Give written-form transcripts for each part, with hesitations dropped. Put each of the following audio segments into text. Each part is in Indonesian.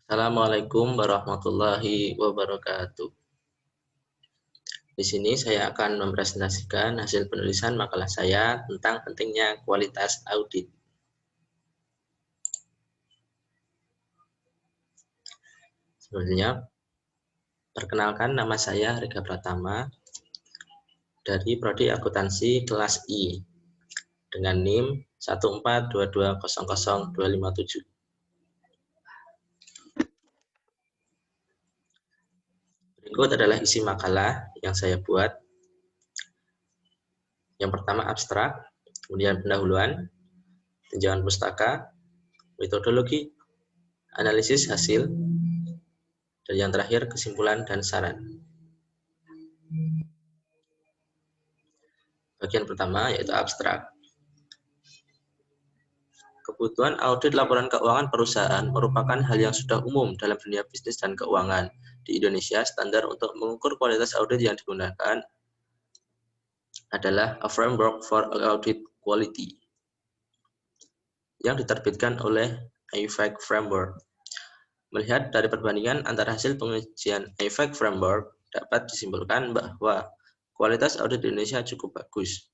Assalamualaikum warahmatullahi wabarakatuh. Di sini saya akan mempresentasikan hasil penulisan makalah saya tentang pentingnya kualitas audit. Sebelumnya, perkenalkan, nama saya Rega Pratama dari Prodi Akuntansi kelas I dengan NIM 142200257. Berikut adalah isi makalah yang saya buat. Yang pertama abstrak, kemudian pendahuluan, tinjauan pustaka, metodologi, analisis hasil, dan yang terakhir kesimpulan dan saran. Bagian pertama yaitu abstrak. Kebutuhan audit laporan keuangan perusahaan merupakan hal yang sudah umum dalam dunia bisnis dan keuangan. Di Indonesia, standar untuk mengukur kualitas audit yang digunakan adalah A Framework for Audit Quality yang diterbitkan oleh AIFAC Framework. Melihat dari perbandingan antara hasil pengujian AIFAC Framework, dapat disimpulkan bahwa kualitas audit di Indonesia cukup bagus.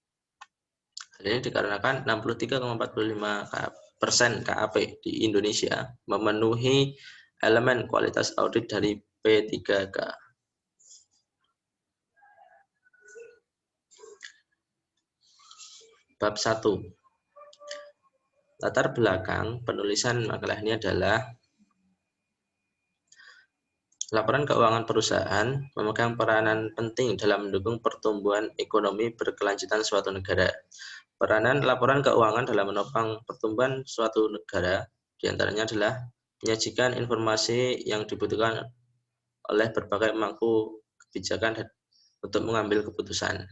Hal ini dikarenakan 63,45% KAP di Indonesia memenuhi elemen kualitas audit dari P3K. Bab 1. Latar belakang penulisan makalah ini adalah laporan keuangan perusahaan memegang peranan penting dalam mendukung pertumbuhan ekonomi berkelanjutan suatu negara. Peranan laporan keuangan dalam menopang pertumbuhan suatu negara diantaranya adalah menyajikan informasi yang dibutuhkan oleh berbagai pemangku kebijakan untuk mengambil keputusan.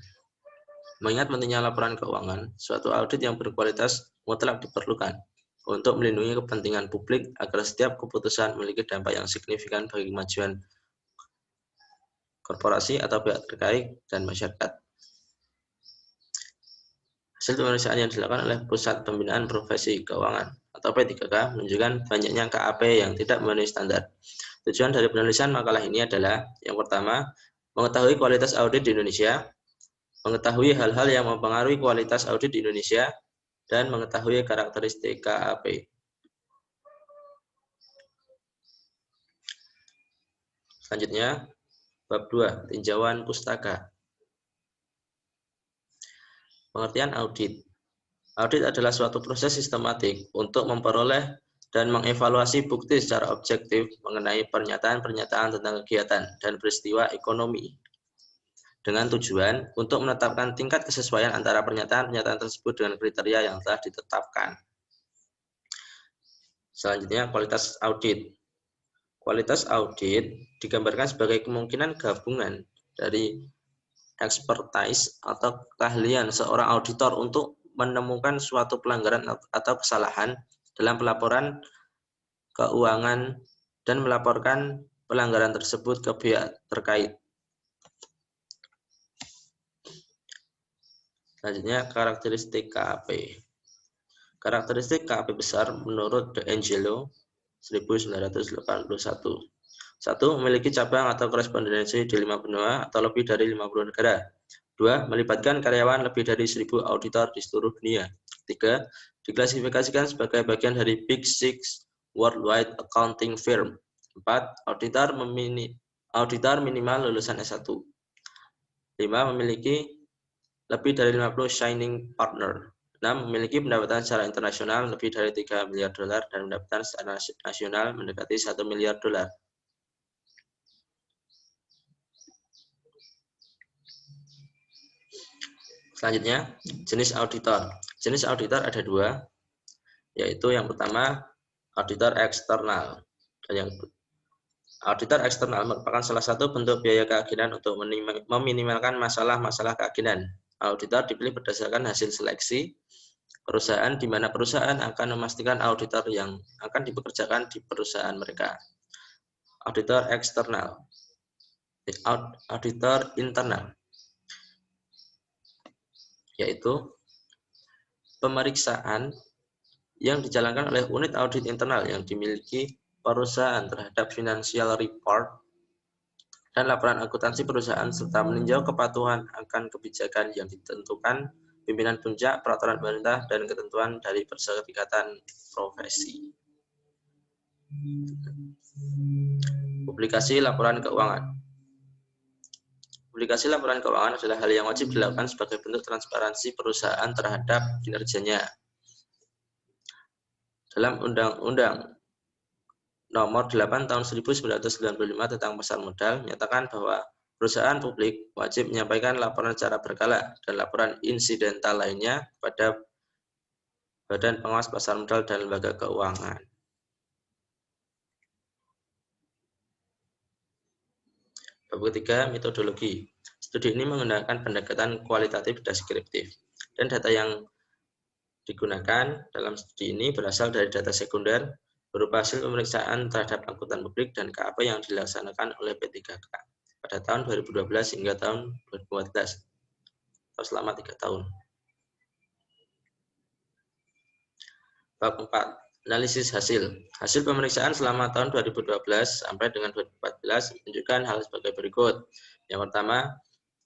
Mengingat pentingnya laporan keuangan, suatu audit yang berkualitas mutlak diperlukan untuk melindungi kepentingan publik agar setiap keputusan memiliki dampak yang signifikan bagi kemajuan korporasi atau pihak terkait dan masyarakat. Hasil pemeriksaan yang dilakukan oleh Pusat Pembinaan Profesi Keuangan atau P3K menunjukkan banyaknya KAP yang tidak memenuhi standar. Tujuan dari penulisan makalah ini adalah yang pertama, mengetahui kualitas audit di Indonesia, mengetahui hal-hal yang mempengaruhi kualitas audit di Indonesia, dan mengetahui karakteristik KAP. Selanjutnya, bab 2, tinjauan pustaka. Pengertian audit. Audit adalah suatu proses sistematik untuk memperoleh dan mengevaluasi bukti secara objektif mengenai pernyataan-pernyataan tentang kegiatan dan peristiwa ekonomi, dengan tujuan untuk menetapkan tingkat kesesuaian antara pernyataan-pernyataan tersebut dengan kriteria yang telah ditetapkan. Selanjutnya, kualitas audit. Kualitas audit digambarkan sebagai kemungkinan gabungan dari expertise atau keahlian seorang auditor untuk menemukan suatu pelanggaran atau kesalahan dalam pelaporan keuangan dan melaporkan pelanggaran tersebut ke pihak terkait. Selanjutnya, karakteristik KAP. Karakteristik KAP besar menurut De Angelo 1981. 1. Memiliki cabang atau korespondensi di 5 benua atau lebih dari 50 negara. 2. Melibatkan karyawan lebih dari 1.000 auditor di seluruh dunia. 3. Diklasifikasikan sebagai bagian dari Big Six Worldwide Accounting Firm. 4. Auditor minimal lulusan S1. 5. Memiliki lebih dari 50 signing partner. 6. Memiliki pendapatan secara internasional lebih dari 3 miliar dolar dan pendapatan secara nasional mendekati 1 miliar dolar. Selanjutnya, jenis auditor. Jenis auditor ada 2, yaitu yang pertama, auditor eksternal. Dan yang auditor eksternal merupakan salah satu bentuk biaya keagenan untuk meminimalkan masalah-masalah keagenan. Auditor dipilih berdasarkan hasil seleksi perusahaan di mana perusahaan akan memastikan auditor yang akan dipekerjakan di perusahaan mereka. Auditor eksternal. Auditor internal, yaitu pemeriksaan yang dijalankan oleh unit audit internal yang dimiliki perusahaan terhadap financial report dan laporan akuntansi perusahaan serta meninjau kepatuhan akan kebijakan yang ditentukan pimpinan puncak, peraturan pemerintah, dan ketentuan dari perserikatan profesi. Publikasi laporan keuangan. Publikasi laporan keuangan adalah hal yang wajib dilakukan sebagai bentuk transparansi perusahaan terhadap kinerjanya. Dalam Undang-Undang Nomor 8 Tahun 1995 tentang pasar modal menyatakan bahwa perusahaan publik wajib menyampaikan laporan secara berkala dan laporan insidental lainnya kepada Badan Pengawas Pasar Modal dan Lembaga Keuangan. Bab ketiga, metodologi. Studi ini menggunakan pendekatan kualitatif dan deskriptif, dan data yang digunakan dalam studi ini berasal dari data sekunder berupa hasil pemeriksaan terhadap angkutan publik dan KAP yang dilaksanakan oleh P3K pada tahun 2012 hingga tahun 2014, atau selama 3 tahun. Bab 4. Analisis hasil. Hasil pemeriksaan selama tahun 2012 sampai dengan 2014 menunjukkan hal sebagai berikut. Yang pertama,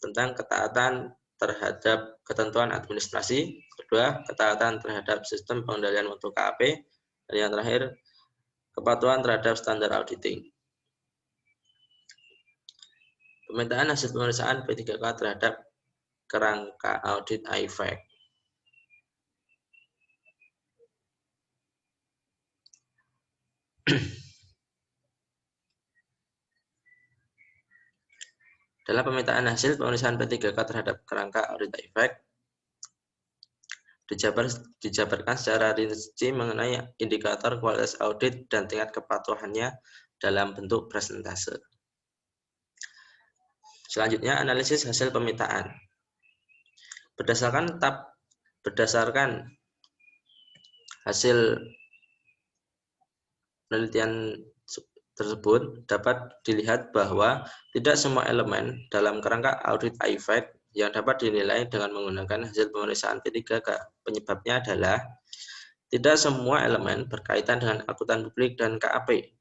tentang ketaatan terhadap ketentuan administrasi. Kedua, ketaatan terhadap sistem pengendalian mutu KAP. Dan yang terakhir, kepatuhan terhadap standar auditing. Pemetaan hasil pemeriksaan P3K terhadap kerangka audit IFAC. Dalam pemetaan hasil pemeriksaan P3K terhadap kerangka audit IFAC, dijabarkan secara rinci mengenai indikator kualitas audit dan tingkat kepatuhannya dalam bentuk persentase. Selanjutnya, analisis hasil pemetaan. Berdasarkan hasil penelitian tersebut dapat dilihat bahwa tidak semua elemen dalam kerangka audit IFAC yang dapat dinilai dengan menggunakan hasil pemeriksaan P3K. Penyebabnya adalah tidak semua elemen berkaitan dengan akuntan publik dan KAP,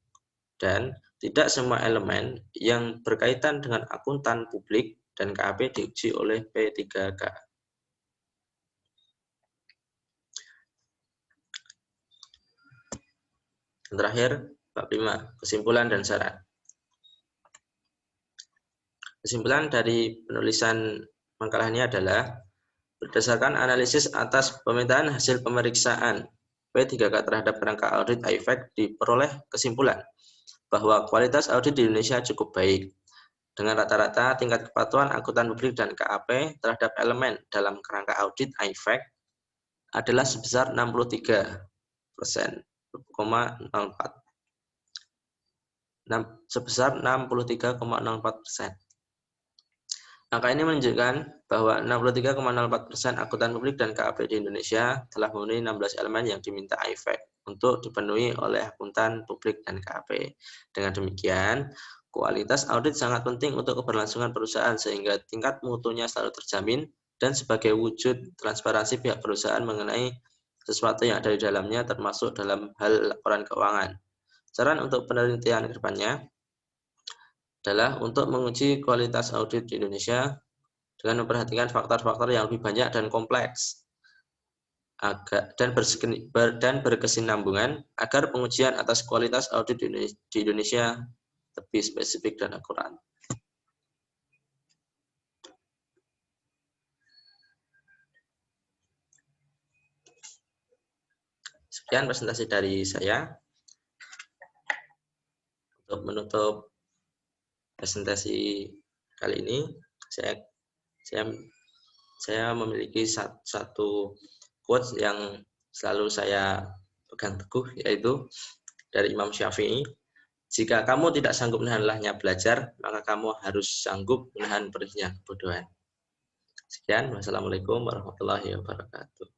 dan tidak semua elemen yang berkaitan dengan akuntan publik dan KAP diuji oleh P3K. Dan terakhir, bab 5, kesimpulan dan saran. Kesimpulan dari penulisan makalah ini adalah berdasarkan analisis atas pemetaan hasil pemeriksaan P3K terhadap kerangka audit IFAC diperoleh kesimpulan bahwa kualitas audit di Indonesia cukup baik, dengan rata-rata tingkat kepatuhan akuntan publik dan KAP terhadap elemen dalam kerangka audit IFAC adalah sebesar 63,04%. Sebesar 63,04%. Angka ini menunjukkan bahwa 63,04% akuntan publik dan KAP di Indonesia telah memenuhi 16 elemen yang diminta IFAC untuk dipenuhi oleh akuntan publik dan KAP. Dengan demikian, kualitas audit sangat penting untuk keberlangsungan perusahaan sehingga tingkat mutunya selalu terjamin dan sebagai wujud transparansi pihak perusahaan mengenai sesuatu yang ada di dalamnya termasuk dalam hal laporan keuangan. Saran untuk penelitian ke depannya adalah untuk menguji kualitas audit di Indonesia dengan memperhatikan faktor-faktor yang lebih banyak dan kompleks dan berkesinambungan agar pengujian atas kualitas audit di Indonesia lebih spesifik dan akurat. Sekian presentasi dari saya. Untuk menutup presentasi kali ini, saya memiliki satu quotes yang selalu saya pegang teguh, yaitu dari Imam Syafi'i. Jika kamu tidak sanggup menahan lelahnya belajar, maka kamu harus sanggup menahan perihnya kebodohan. Sekian, wassalamualaikum warahmatullahi wabarakatuh.